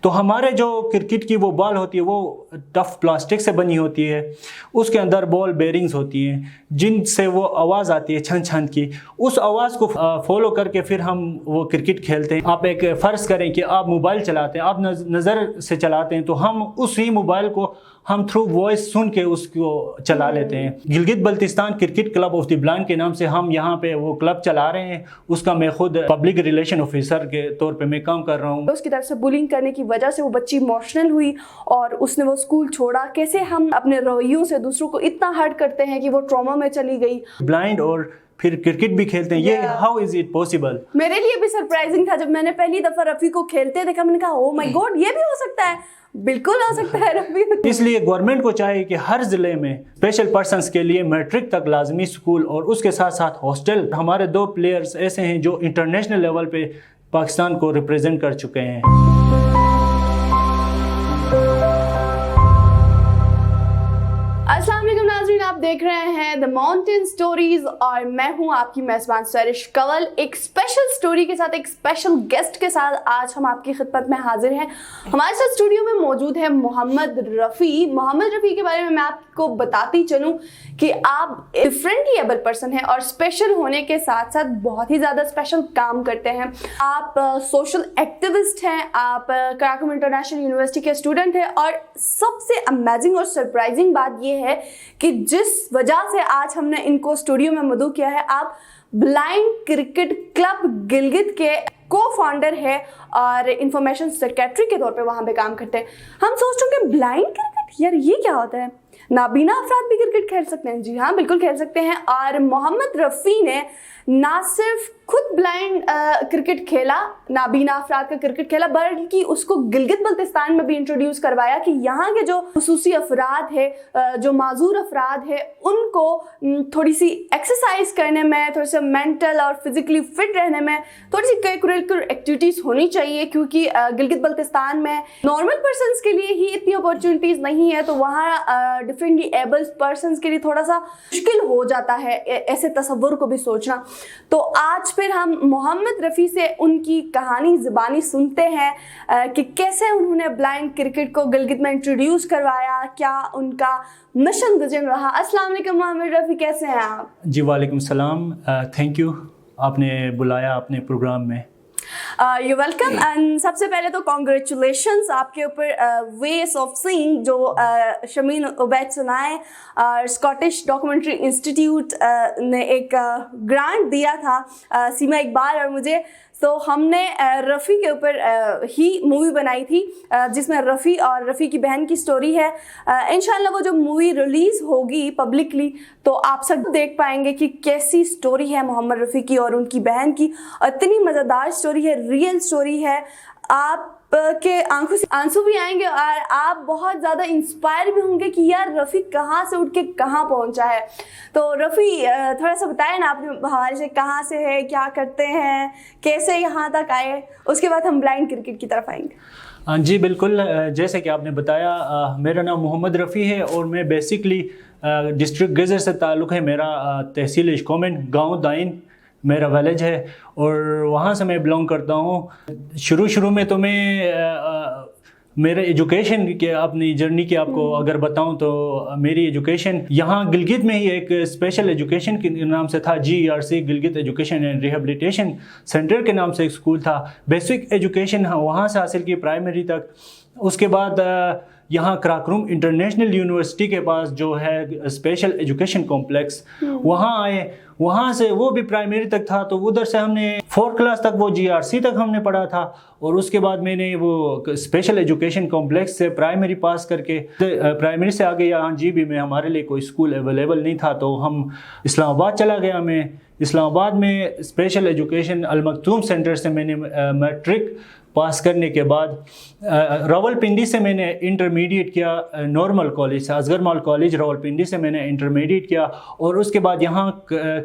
تو ہمارے جو کرکٹ کی وہ بال ہوتی ہے وہ ٹف پلاسٹک سے بنی ہوتی ہے, اس کے اندر بال بیرنگز ہوتی ہیں جن سے وہ آواز آتی ہے چھن چھن کی, اس آواز کو فالو کر کے پھر ہم وہ کرکٹ کھیلتے ہیں. آپ ایک فرض کریں کہ آپ موبائل چلاتے ہیں, آپ نظر سے چلاتے ہیں, تو ہم اسی موبائل کو ہم تھرو وائس سن کے اس کو چلا لیتے ہیں. Gilgit Baltistan cricket club of the blind کے نام سے ہم یہاں پہ وہ کلب چلا رہے ہیں, اس کا میں خود پبلک ریلیشن آفیسر کے طور پہ میں کام کر رہا ہوں. اس کی طرف سے بولنگ کرنے کی وجہ سے وہ بچی ایموشنل ہوئی اور اس نے وہ اسکول چھوڑا. کیسے ہم اپنے رویوں سے دوسروں کو اتنا ہرٹ کرتے ہیں کہ وہ ٹراما میں چلی گئی. بلائنڈ اور پھر کرکٹ بھی کھیلتے ہیں, یہ ہاؤ از اٹ پاسبل. میرے لیے بھی سرپرائزنگ تھا جب میں نے پہلی دفعہ رفیع کو کھیلتے دیکھا, میں نے کہا او مائی گاڈ یہ بھی ہو سکتا ہے. بالکل ہو سکتا ہے رفیع. اس لیے گورنمنٹ کو چاہیے کہ ہر ضلع میں اسپیشل پرسنس کے لیے میٹرک تک لازمی اسکول اور اس کے ساتھ ساتھ ہاسٹل. ہمارے 2 پلیئرز ایسے ہیں جو انٹرنیشنل لیول پہ پاکستان کو ریپرزینٹ کر چکے ہیں. السلام علیکم ناظرین, آپ دیکھ رہے ہیں دا ماؤنٹین سٹوریز اور میں ہوں آپ کی میزبان سرش کنول. ایک اسپیشل سٹوری کے ساتھ, ایک اسپیشل گیسٹ کے ساتھ آج ہم آپ کی خدمت میں حاضر ہیں. ہمارے ساتھ اسٹوڈیو میں موجود ہے محمد رفیع. محمد رفیع کے بارے میں آپ کو بتاتی چلوں کہ آپ ڈفرینٹلی ایبل پرسن ہیں اور اسپیشل ہونے کے ساتھ ساتھ بہت ہی زیادہ اسپیشل کام کرتے ہیں. آپ سوشل ایکٹیوسٹ ہیں, آپ کراکم انٹرنیشنل یونیورسٹی کے اسٹوڈنٹ ہیں, اور سب سے امیزنگ اور سرپرائزنگ بات یہ ہے کہ جس وجہ سے آج ہم نے ان کو اسٹوڈیو میں مدعو کیا ہے, آپ بلائنڈ کرکٹ کلب گلگت کے کو فاؤنڈر ہے اور انفارمیشن سیکریٹری کے طور پہ وہاں پہ کام کرتے ہیں. ہم سوچتے ہیں کہ بلائنڈ کرکٹ, یار یہ کیا ہوتا ہے؟ نابینا افراد بھی کرکٹ کھیل سکتے ہیں؟ جی ہاں بالکل کھیل سکتے ہیں. اور محمد رفیع نے نہ صرف خود بلائنڈ کرکٹ کھیلا, نابینا افراد کا کرکٹ کھیلا, بلکہ اس کو گلگت بلتستان میں بھی انٹروڈیوس کروایا کہ یہاں کے جو خصوصی افراد ہے, جو معذور افراد ہے, ان کو تھوڑی سی ایکسرسائز کرنے میں, تھوڑی سی مینٹل اور فزیکلی فٹ رہنے میں تھوڑی سی کریکولر ایکٹیویٹیز ہونی چاہیے, کیونکہ گلگت بلتستان میں نارمل پرسنس کے لیے ہی اتنی اپارچونیٹیز نہیں ہے, تو وہاں ڈفرینٹلی ایبل پرسنس کے لیے تھوڑا سا مشکل ہو جاتا ہے ایسے تصور کو بھی سوچنا. تو آج پھر ہم محمد رفیع سے ان کی کہانی زبانی سنتے ہیں کہ کیسے انہوں نے بلائنڈ کرکٹ کو گلگت میں انٹروڈیوس کروایا, کیا ان کا مشن ویژن رہا. السلام علیکم محمد رفیع, کیسے ہیں آپ؟ جی وعلیکم السلام, تھینک یو, آپ نے بلایا اپنے پروگرام میں. You welcome. اینڈ سب سے پہلے تو کانگریچولیشنس آپ کے اوپر ویز آف سینگ جو شمین عبید سنائے اور اسکاٹش ڈاکومنٹری انسٹیٹیوٹ نے ایک گرانٹ دیا تھا سیما اقبال اور مجھے, تو ہم نے رفیع کے اوپر ہی مووی بنائی تھی جس میں رفیع اور رفیع کی بہن کی سٹوری ہے. انشاءاللہ وہ جو مووی ریلیز ہوگی پبلکلی تو آپ سب دیکھ پائیں گے کہ کیسی سٹوری ہے محمد رفیع کی اور ان کی بہن کی. اتنی مزیدار سٹوری ہے, ریئل سٹوری ہے. آپ کے آنکھوں سے آنسو بھی آئیں گے اور آپ بہت زیادہ انسپائر بھی ہوں گے کہ یار رفیع کہاں سے اٹھ کے کہاں پہنچا ہے. تو رفیع تھوڑا سا بتائیں نا اپنے حوالے سے, کہاں سے ہے, کیا کرتے ہیں, کیسے یہاں تک آئے, اس کے بعد ہم بلائنڈ کرکٹ کی طرف آئیں گے. جی بالکل, جیسے کہ آپ نے بتایا, میرا نام محمد رفیع ہے اور میں بیسکلی ڈسٹرکٹ گزر سے تعلق ہے میرا. تحصیل اشکومنٹ, گاؤں دائن میرا ویلیج ہے اور وہاں سے میں بلانگ کرتا ہوں. شروع میں تو میں میرے ایجوکیشن کے اپنی جرنی کی آپ کو اگر بتاؤں تو میری ایجوکیشن یہاں گلگت میں ہی ایک اسپیشل ایجوکیشن کے نام سے تھا, GERC Gilgit education and rehabilitation centre کے نام سے ایک اسکول تھا. بیسک ایجوکیشن وہاں سے حاصل کی پرائمری تک. اس کے بعد یہاں کراکروم انٹرنیشنل یونیورسٹی کے پاس جو ہے اسپیشل ایجوکیشن کمپلیکس, وہاں آئے. وہاں سے وہ بھی پرائمری تک تھا, تو ادھر سے ہم نے 4th کلاس تک وہ GRC تک ہم نے پڑھا تھا, اور اس کے بعد میں نے وہ اسپیشل ایجوکیشن کمپلیکس سے پرائمری پاس کر کے پرائمری سے آگے یہاں GB میں ہمارے لیے کوئی اسکول اویلیبل نہیں تھا, تو ہم اسلام آباد چلا گیا. میں اسلام آباد میں اسپیشل ایجوکیشن المکتوم سینٹر سے میں نے میٹرک پاس کرنے کے بعد راولپنڈی سے میں نے انٹرمیڈیٹ کیا, نارمل کالج سے اصغر مال کالج راولپنڈی سے میں نے انٹرمیڈیٹ کیا, اور اس کے بعد یہاں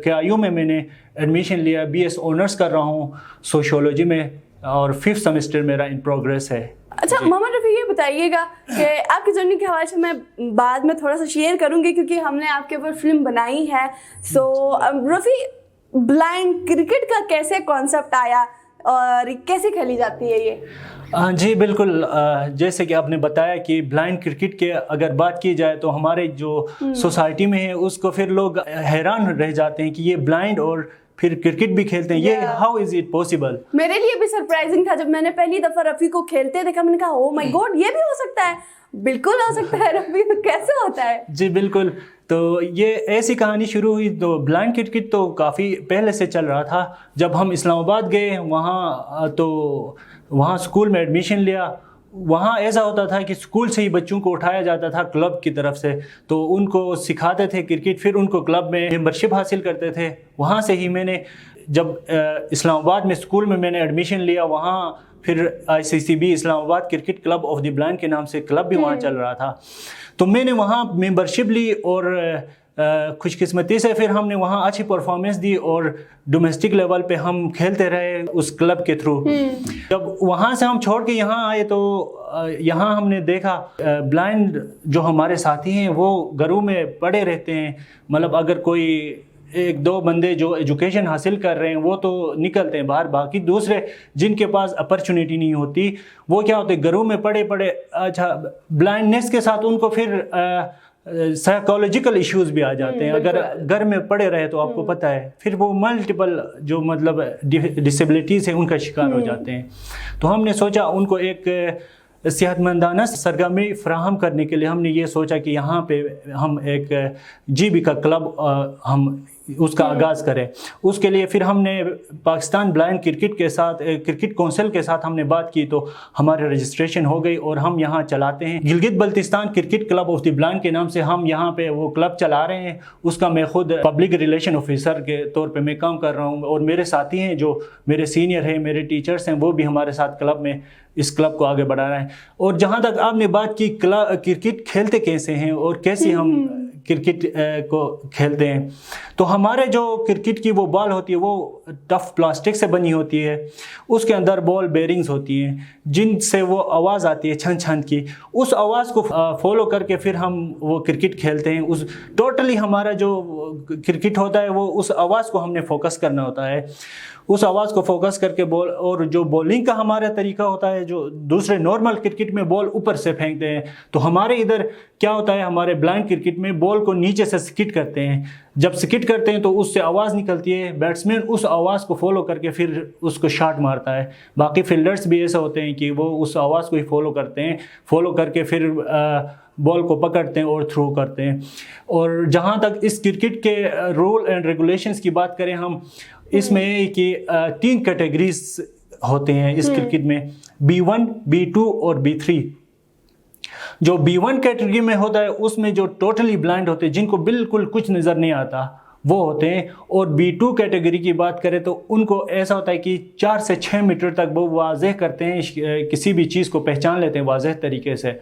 KIU میں میں نے ایڈمیشن لیا. BS آنرس کر رہا ہوں سوشیولوجی میں اور 5th سیمسٹر میرا ان پروگریس ہے. اچھا محمد رفیع یہ بتائیے گا کہ آپ کی جرنی کے حوالے سے میں بعد میں تھوڑا سا شیئر کروں گی کیونکہ ہم نے آپ کے اوپر فلم بنائی ہے. سو رفیع بلائنڈ کرکٹ کا کیسے کانسیپٹ آیا, اور कैसे खेली जाती है ये? जी बिल्कुल, जैसे कि आपने बताया कि ब्लाइंड क्रिकेट के अगर बात की जाए तो हमारे जो सोसाइटी में है उसको फिर लोग हैरान रह जाते हैं कि ये ब्लाइंड और फिर क्रिकेट भी खेलते हैं, ये हाउ इज इट पॉसिबल। मेरे लिए भी सरप्राइजिंग था जब मैंने पहली दफा रफ़ी को खेलते देखा, मैंने कहा ओ माय गॉड ये भी हो सकता है। बिल्कुल हो सकता है रफ़ी, कैसे होता है? जी बिल्कुल, तो ये ऐसी कहानी शुरू हुई। तो ब्लाइंड क्रिकेट तो काफ़ी पहले से चल रहा था। जब हम इस्लामाबाद गए वहाँ स्कूल में एडमिशन लिया, वहाँ ऐसा होता था कि स्कूल से ही बच्चों को उठाया जाता था क्लब की तरफ से, तो उनको सिखाते थे क्रिकेट, फिर उनको क्लब में मेंबरशिप हासिल करते थे। वहाँ से ही मैंने जब इस्लामाबाद में स्कूल में मैंने एडमिशन लिया, वहाँ फिर ICCB Islamabad cricket club of the blind के नाम से क्लब भी वहाँ चल रहा था, तो मैंने वहाँ मेंबरशिप ली और खुशकिस्मती से फिर हमने वहाँ अच्छी परफॉर्मेंस दी और डोमेस्टिक लेवल पे हम खेलते रहे उस क्लब के थ्रू। जब वहाँ से हम छोड़ के यहाँ आए तो यहाँ हमने देखा ब्लाइंड जो हमारे साथी हैं वो घरों में पड़े रहते हैं। मतलब अगर कोई एक दो बंदे जो एजुकेशन हासिल कर रहे हैं वो तो निकलते हैं बाहर, बाकी दूसरे जिनके पास अपॉर्चुनिटी नहीं होती वो क्या होते, घरों में पड़े पड़े अच्छा ब्लाइंडनेस के साथ उनको फिर साइकोलॉजिकल इश्यूज भी आ जाते हैं। अगर घर में पड़े रहे तो आपको पता है फिर वो मल्टीपल जो मतलब डिसेबिलिटीज़ हैं उनका शिकार हो जाते हैं। तो हमने सोचा उनको एक सेहतमंदाना सरगर्मी फराहम करने के लिए हमने ये सोचा कि यहाँ पे हम एक GB का क्लब हम उसका आगाज़ करें। उसके लिए फिर हमने पाकिस्तान ब्लाइंड क्रिकेट के साथ क्रिकेट काउंसिल के साथ हमने बात की, तो हमारे रजिस्ट्रेशन हो गई और हम यहाँ चलाते हैं Gilgit Baltistan cricket club of the blind के नाम से हम यहाँ पे वो क्लब चला रहे हैं। उसका मैं खुद पब्लिक रिलेशन ऑफिसर के तौर पे मैं काम कर रहा हूँ और मेरे साथी हैं जो मेरे सीनियर हैं, मेरे टीचर्स हैं, वो भी हमारे साथ क्लब में इस क्लब को आगे बढ़ा रहे हैं। और जहाँ तक आपने बात की क्रिकेट खेलते कैसे हैं और कैसे हम क्रिकेट को खेलते हैं, तो हमारे जो क्रिकेट की वो बॉल होती है वो टफ प्लास्टिक से बनी होती है, उसके अंदर बॉल बेरिंग्स होती हैं जिनसे वो आवाज़ आती है छन छन की। उस आवाज़ को फॉलो करके फिर हम वो क्रिकेट खेलते हैं। उस टोटली हमारा जो क्रिकेट होता है वो उस आवाज़ को हमने फोकस करना होता है, उस आवाज़ को फोकस करके बॉल। और जो बॉलिंग का हमारा तरीका होता है, जो दूसरे नॉर्मल क्रिकेट में बॉल ऊपर से फेंकते हैं, तो हमारे इधर क्या होता है, हमारे ब्लाइंड क्रिकेट में बॉल को नीचे से स्किट करते हैं। जब स्किट करते हैं तो उससे आवाज़ निकलती है, बैट्समैन उस आवाज़ को फॉलो करके फिर उसको शॉट मारता है। बाकी फील्डर्स भी ऐसे होते हैं कि वो उस आवाज़ को ही फॉलो करते हैं, फॉलो करके फिर बॉल को पकड़ते हैं और थ्रो करते हैं। और जहाँ तक इस क्रिकेट के रूल एंड रेगुलेशंस की बात करें हम, इसमें कि 3 कैटेगरीज होते हैं इस क्रिकेट में, B1, B2 और B3। जो B1 कैटेगरी में होता है उसमें जो टोटली ब्लाइंड होते हैं, जिनको बिल्कुल कुछ नज़र नहीं आता, वो होते हैं। और B2 कैटेगरी की बात करें तो उनको ऐसा होता है कि 4 से 6 मीटर तक वो वाज़ेह करते हैं, किसी भी चीज़ को पहचान लेते हैं वाज़ेह तरीके से।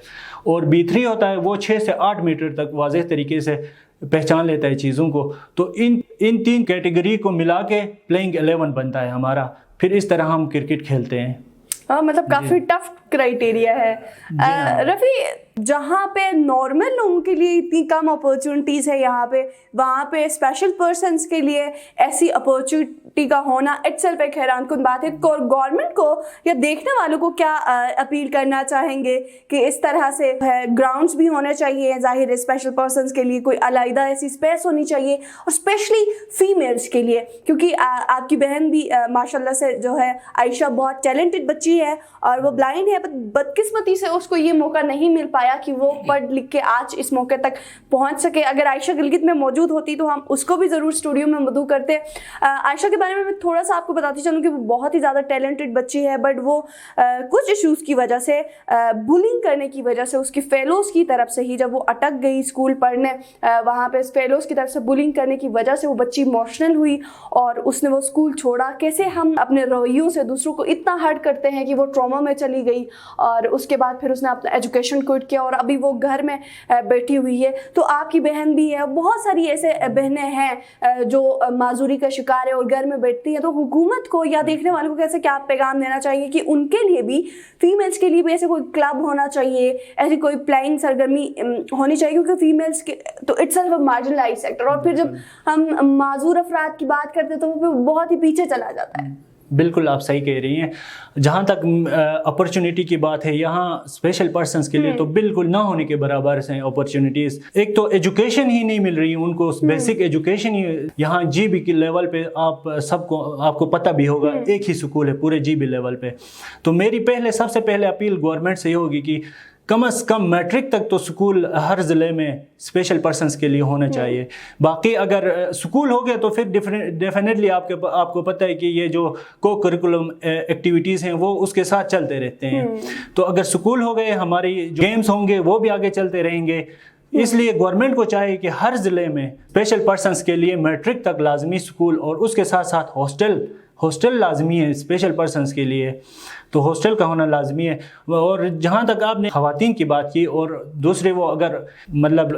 और B3 होता है वो 6 से 8 मीटर तक वाज़ेह तरीके से पहचान लेता है चीज़ों को। तो इन 3 कैटेगरी को मिला के प्लेइंग 11 बनता है हमारा। फिर इस तरह हम क्रिकेट खेलते हैं। मतलब काफ़ी टफ क्राइटेरिया है। रफ़ी, जहाँ पे नॉर्मल लोगों के लिए इतनी कम अपॉर्चुनिटीज़ है यहाँ पे, वहाँ पे स्पेशल पर्सन्स के लिए ऐसी अपॉर्चुनिटी का होना इटसेल्फ एक हैरानकुन बात है। गवर्नमेंट को या देखने वालों को क्या अपील करना चाहेंगे कि इस तरह से ग्राउंड्स भी होने चाहिए, ज़ाहिर है स्पेशल पर्सन्स के लिए कोई अलग ऐसी स्पेस होनी चाहिए, और स्पेशली फीमेल्स के लिए, क्योंकि आपकी बहन भी माशाल्लाह से जो है आयशा बहुत टैलेंटेड बच्ची है और वो ब्लाइंड है, बदकिस्मती से उसको ये मौका नहीं मिल पाया कि वो पढ़ लिख के आज इस मौके तक पहुंच सके। अगर आयशा गिलगित में मौजूद होती तो हम उसको भी ज़रूर स्टूडियो में मदऊ करते। आयशा के बारे में मैं थोड़ा सा आपको बताती चलूँ कि वो बहुत ही ज़्यादा टैलेंटेड बच्ची है, बट वो कुछ इश्यूज़ की वजह से, बुलिंग करने की वजह से, उसकी फेलोज़ की तरफ से ही जब वो अटक गई स्कूल पढ़ने, वहाँ पर फेलोज़ की तरफ से बुलिंग करने की वजह से वो बच्ची इमोशनल हुई और उसने वो स्कूल छोड़ा। कैसे हम अपने रवैयों से दूसरों को इतना हर्ट करते हैं कि वो ट्रॉमा में चली गई और उसके बाद फिर उसने अपना एजुकेशन क्विट किया और अभी वो घर में बैठी हुई है। तो आपकी बहन भी है, बहुत सारी ऐसे बहनें हैं जो माजूरी का शिकार है और घर में बैठती हैं। तो हुकूमत को या देखने वालों को कैसे क्या पैगाम देना चाहिए कि उनके लिए भी, फीमेल्स के लिए भी ऐसे कोई क्लब होना चाहिए, ऐसी कोई प्लाइंग सरगर्मी होनी चाहिए, क्योंकि फीमेल्स के तो इटसेल्फ अ मार्जिनलाइज्ड सेक्टर, और फिर जब हम माजूर अफराद की बात करते हैं तो वो बहुत ही पीछे चला जाता है। बिल्कुल आप सही कह रही हैं। जहाँ तक अपॉर्चुनिटी की बात है, यहाँ स्पेशल पर्सन्स के लिए तो बिल्कुल ना होने के बराबर हैं अपॉर्चुनिटीज़। एक तो एजुकेशन ही नहीं मिल रही उनको, बेसिक एजुकेशन ही यहाँ जीबी के लेवल पे आपको पता भी होगा, एक ही स्कूल है पूरे जीबी लेवल पे। तो मेरी सबसे पहले अपील गवर्नमेंट से ये होगी कि कम से कम मैट्रिक तक तो स्कूल हर ज़िले में स्पेशल पर्सन्स के लिए होना चाहिए। बाकी अगर स्कूल हो गए तो फिर डेफिनेटली आपको पता है कि ये जो को करिकुलम एक्टिविटीज़ हैं वो उसके साथ चलते रहते हैं। तो अगर स्कूल हो गए, हमारी गेम्स होंगे वो भी आगे चलते रहेंगे। इसलिए गवर्नमेंट को चाहिए कि हर ज़िले में स्पेशल पर्सन्स के लिए मैट्रिक तक लाजमी स्कूल, और उसके साथ साथ हॉस्टल लाजमी है स्पेशल पर्सन्स के लिए, तो हॉस्टल का होना लाजमी है। और जहाँ तक आपने ख़वातीन की बात की, और दूसरे वो अगर मतलब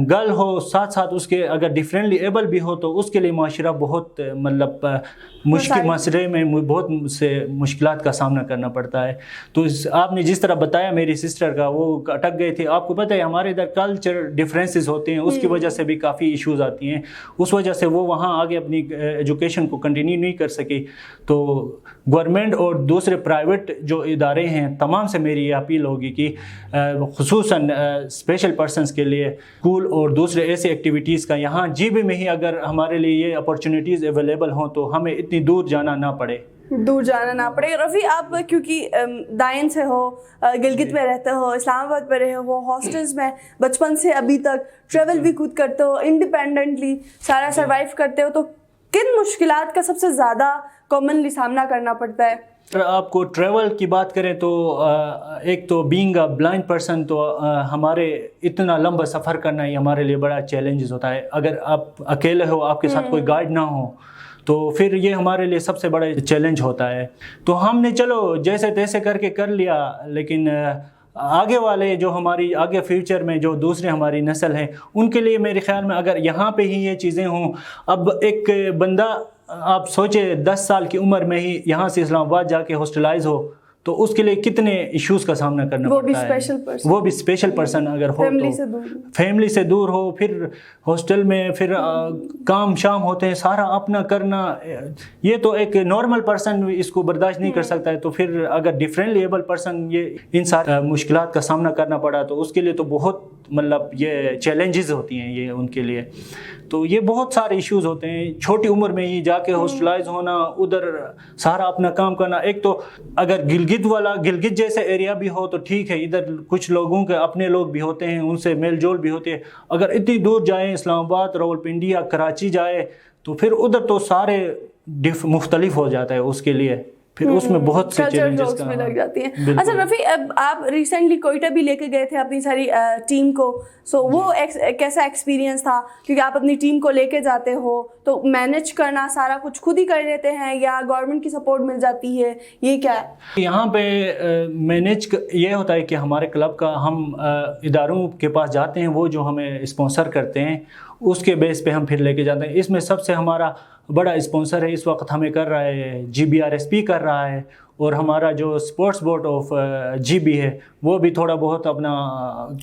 गर्ल हो साथ साथ उसके अगर डिफरेंटली एबल भी हो, तो उसके लिए माशरा बहुत मतलब मुश्किल मसले में बहुत से मुश्किलात का सामना करना पड़ता है। तो आपने जिस तरह बताया मेरी सिस्टर का, वो अटक गए थे, आपको पता है हमारे इधर कल्चर डिफरेंसेस होते हैं, उसकी वजह से भी काफ़ी इश्यूज़ आती हैं। उस वजह से वो वहाँ आगे अपनी एजुकेशन को कंटिन्यू नहीं कर सकी। तो गवर्नमेंट और दूसरे प्राइवेट जो इदारे हैं, तमाम से मेरी ये अपील होगी कि खुसूसन स्पेशल पर्सन्स के लिए स्कूल और दूसरे ऐसे एक्टिविटीज़ का यहाँ जीबी में ही अगर हमारे लिए ये अपॉर्चुनिटीज़ अवेलेबल हों तो हमें इतनी दूर जाना ना पड़े। रफ़ी, आप क्योंकि दाइन से हो, गिलगित में रहते हो, इस्लामाबाद में रहे हो, हॉस्टल्स में बचपन से अभी तक ट्रेवल भी खुद करते हो, इंडिपेंडेंटली सारा सर्वाइव करते हो, तो किन मुश्किलात का सबसे ज़्यादा कॉमनली सामना करना पड़ता है? आपको ट्रैवल की बात करें तो एक तो बीइंग अ ब्लाइंड पर्सन, तो हमारे इतना लंबा सफ़र करना ही हमारे लिए बड़ा चैलेंजेस होता है। अगर आप अकेले हो, आपके साथ कोई गाइड ना हो, तो फिर ये हमारे लिए सबसे बड़ा चैलेंज होता है। तो हमने चलो जैसे तैसे करके कर लिया, लेकिन आगे वाले जो हमारी आगे फ्यूचर में जो दूसरे हमारी नस्ल है, उनके लिए मेरे ख्याल में अगर यहाँ पे ही ये चीज़ें हों, अब एक बंदा आप सोचे 10 साल की उम्र में ही यहाँ से इस्लामाबाद जाके हॉस्टलाइज हो, तो उसके लिए कितने इश्यूज़ का सामना करना पड़ता है। वो भी स्पेशल पर्सन अगर हो, तो फैमिली से दूर हो, फिर हॉस्टल में फिर काम शाम होते हैं, सारा अपना करना, ये तो एक नॉर्मल पर्सन इसको बर्दाश्त नहीं कर सकता है। तो फिर अगर डिफरेंटली एबल पर्सन ये इन सारी मुश्किलात का सामना करना पड़ा, तो उसके लिए तो बहुत मतलब ये चैलेंजेस होती हैं ये उनके लिए। तो ये बहुत सारे इश्यूज़ होते हैं, छोटी उम्र में ही जाके हॉस्टलाइज होना, उधर सारा अपना काम करना। एक तो अगर गिलगित जैसे एरिया भी हो तो ठीक है, इधर कुछ लोगों के अपने लोग भी होते हैं, उनसे मेल जोल भी होते हैं। अगर इतनी दूर जाए, इस्लामाबाद, रावलपिंडी या कराची जाए, तो फिर उधर तो सारे मुख्तलिफ हो जाता है उसके लिए, फिर उसमें बहुत से चैलेंजेस में लग जाती हैं। अच्छा रफ़ी, अब आप रिसेंटली कोयटा भी लेके गए थे अपनी सारी टीम को, सो वो कैसा एक्सपीरियंस था? क्योंकि आप अपनी टीम को लेके जाते हो तो मैनेज करना सारा कुछ खुद ही कर लेते हैं या गवर्नमेंट की सपोर्ट मिल जाती है, ये क्या है? यहाँ पे मैनेज ये होता है कि हमारे क्लब का हम इदारों के पास जाते हैं, वो जो हमें स्पॉन्सर करते हैं उसके बेस पे हम फिर लेके जाते हैं। इसमें सबसे हमारा बड़ा स्पॉन्सर है इस वक्त हमें कर रहा है GBRSP कर रहा है, और हमारा जो स्पोर्ट्स बोर्ड ऑफ GB है वो भी थोड़ा बहुत अपना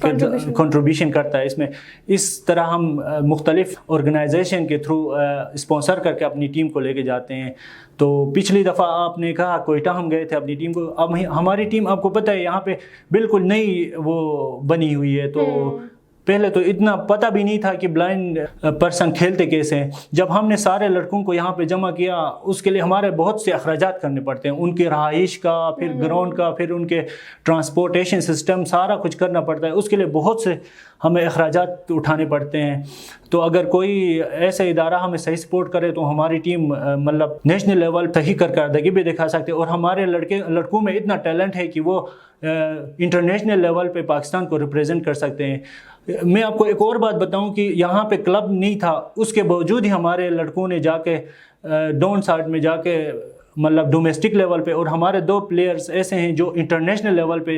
कंट्रीब्यूशन करता है इसमें। इस तरह हम मुख्तलिफ ऑर्गेनाइजेशन के थ्रू स्पॉन्सर करके अपनी टीम को लेके जाते हैं। तो पिछली दफ़ा आपने कहा कोयटा हम गए थे अपनी टीम को, अब हमारी टीम आपको पता है यहाँ पे बिल्कुल नई वो बनी हुई है, तो पहले तो इतना पता भी नहीं था कि ब्लाइंड पर्सन खेलते कैसे हैं। जब हमने सारे लड़कों को यहाँ पे जमा किया, उसके लिए हमारे बहुत से अखराजात करने पड़ते हैं, उनकी रहाइश का, फिर ग्राउंड का, फिर उनके ट्रांसपोर्टेशन सिस्टम, सारा कुछ करना पड़ता है। उसके लिए बहुत से हमें अखराजात उठाने पड़ते हैं। तो अगर कोई ऐसा इदारा हमें सही सपोर्ट करे तो हमारी टीम मतलब नेशनल लेवल तक ही कारकर्दगी भी दिखा सकते हैं। और हमारे लड़कों में इतना टैलेंट है कि वो इंटरनेशनल लेवल पे पाकिस्तान को रिप्रेजेंट कर सकते हैं। मैं आपको एक और बात बताऊं कि यहाँ पे क्लब नहीं था, उसके बावजूद ही हमारे लड़कों ने जाके डाउन साइड में जाके मतलब डोमेस्टिक लेवल पे, और हमारे 2 प्लेयर्स ऐसे हैं जो इंटरनेशनल लेवल पे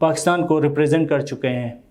पाकिस्तान को रिप्रेजेंट कर चुके हैं।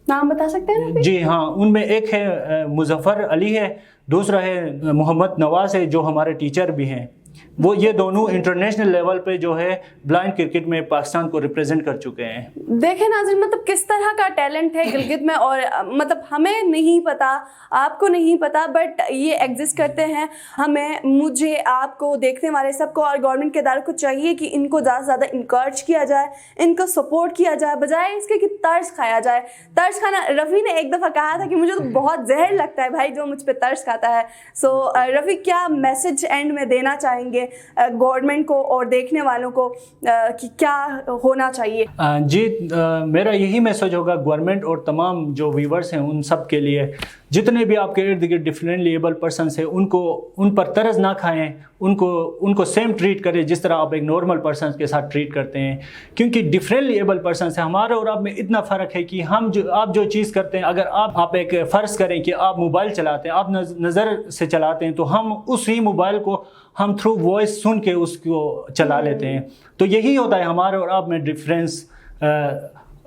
नाम बता सकते हैं? जी हाँ, उनमें एक है मुजफ्फर अली है, दूसरा है मोहम्मद नवाज है जो हमारे टीचर भी हैं। वो ये दोनों इंटरनेशनल लेवल पे जो है ब्लाइंड क्रिकेट में पाकिस्तान को रिप्रेजेंट कर चुके हैं। देखें नाज़रीन, मतलब किस तरह का टैलेंट है गिलगित में, और मतलब हमें नहीं पता, आपको नहीं पता, बट ये एग्जिस्ट करते हैं। हमें, मुझे, आपको, देखने वाले सबको और गवर्नमेंट के इदारों को चाहिए कि इनको ज़्यादा से ज़्यादा इंकरेज किया जाए, इनको सपोर्ट किया जाए, बजाय इसके कि तर्स खाया जाए। तर्स खाना, रफ़ी ने एक दफ़ा कहा था कि मुझे तो बहुत जहर लगता है भाई जो मुझ पर तर्स खाता है। सो रफ़ी, क्या मैसेज एंड में देना चाहेंगे गवर्नमेंट को और देखने वालों को कि क्या होना चाहिए? जी, मेरा यही मैसेज होगा गवर्नमेंट और तमाम जो व्यूवर्स हैं उन सब के लिए, जितने भी आपके इर्द गिर्द डिफरेंटली एबल पर्सनस हैं उन पर तरस ना खाएं, उनको सेम ट्रीट करें जिस तरह आप एक नॉर्मल पर्सन के साथ ट्रीट करते हैं। क्योंकि डिफरेंटली एबल पर्सन है, हमारे और आप में इतना फ़र्क है कि आप जो चीज़ करते हैं, अगर आप एक फ़र्ज़ करें कि आप मोबाइल चलाते हैं, आप नज़र से चलाते हैं, तो हम उसी मोबाइल को हम थ्रू वॉइस सुन के उसको चला लेते हैं। तो यही होता है हमारे और आप में डिफरेंस।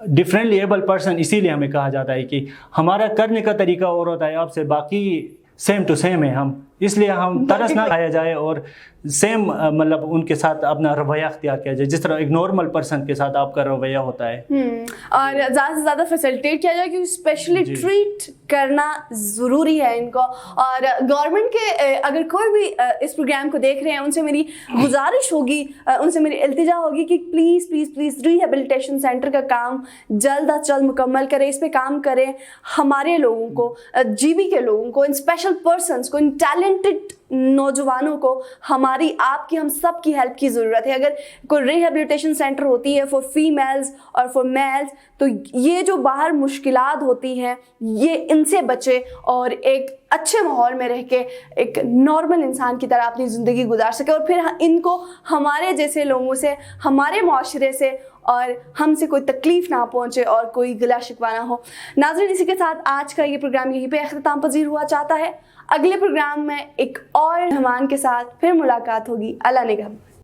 डिफरेंटली एबल पर्सन इसीलिए हमें कहा जाता है कि हमारा करने का तरीका और होता है आपसे, बाकी सेम टू सेम है हम, इसलिए हम तरस ना खाया जाए और सेम मतलब उनके साथ अपना रवैया अख्तियार किया जाए जिस तरह एक नॉर्मल पर्सन के साथ आपका रवैया होता है। और ज़्यादा से ज़्यादा फैसिलिटेट किया जाए, क्योंकि स्पेशली ट्रीट करना ज़रूरी है इनको। और गवर्नमेंट के अगर कोई भी इस प्रोग्राम को देख रहे हैं, उनसे मेरी गुजारिश होगी, उनसे मेरी इल्तिजा होगी कि please please please rehabilitation centre का काम जल्द अज जल्द मुकम्मल करें, इस पर काम करें। हमारे लोगों को, जीबी के लोगों को, इन स्पेशल पर्सनस को, इन टैलेंटेड नौजवानों को हमारी, आपकी, हम सब की हेल्प की ज़रूरत है। अगर कोई रिहेबिलिटेशन सेंटर होती है फॉर फीमेल्स और फॉर मेल्स, तो ये जो बाहर मुश्किलात होती हैं ये इनसे बचे और एक अच्छे माहौल में रह के एक नॉर्मल इंसान की तरह अपनी ज़िंदगी गुजार सके, और फिर इनको हमारे जैसे लोगों से, हमारे माशरे से और हमसे कोई तकलीफ़ ना पहुँचे और कोई गिला शिकवा ना हो। नाज़रीन, इसी के साथ आज का ये प्रोग्राम यहीं पे अख्ताम पजीर हुआ चाहता है। अगले प्रोग्राम में एक और मेहमान के साथ फिर मुलाकात होगी। अल्लाह निगहबान।